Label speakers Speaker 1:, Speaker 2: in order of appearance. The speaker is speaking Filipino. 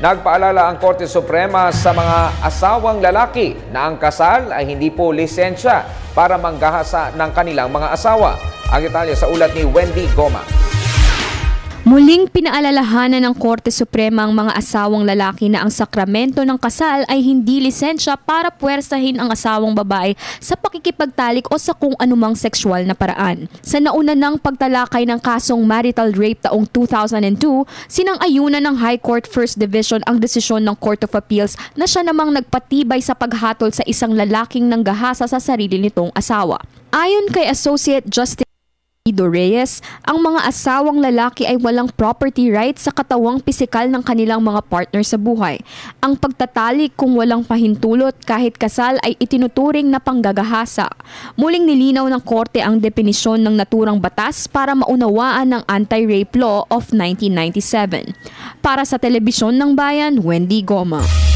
Speaker 1: Nagpaalala ang Korte Suprema sa mga asawang lalaki na ang kasal ay hindi po lisensya para manggahasa ng kanilang mga asawa. Ang detalye sa ulat ni Wendy Goma.
Speaker 2: Muling pinaalalahanan ng Korte Suprema ang mga asawang lalaki na ang sakramento ng kasal ay hindi lisensya para puwersahin ang asawang babae sa pakikipagtalik o sa kung anumang sexual na paraan. Sa nauna ng pagtalakay ng kasong marital rape taong 2002, sinang-ayunan ng High Court First Division ang desisyon ng Court of Appeals na siya namang nagpatibay sa paghatol sa isang lalaking nanggahasa sa sarili nitong asawa. Ayon kay Associate Justice Reyes, ang mga asawang lalaki ay walang property rights sa katawang pisikal ng kanilang mga partner sa buhay. Ang pagtatalik kung walang pahintulot kahit kasal ay itinuturing na panggagahasa. Muling nilinaw ng korte ang definisyon ng naturang batas para maunawaan ng Anti-Rape Law of 1997. Para sa Telebisyon ng Bayan, Wendy Goma.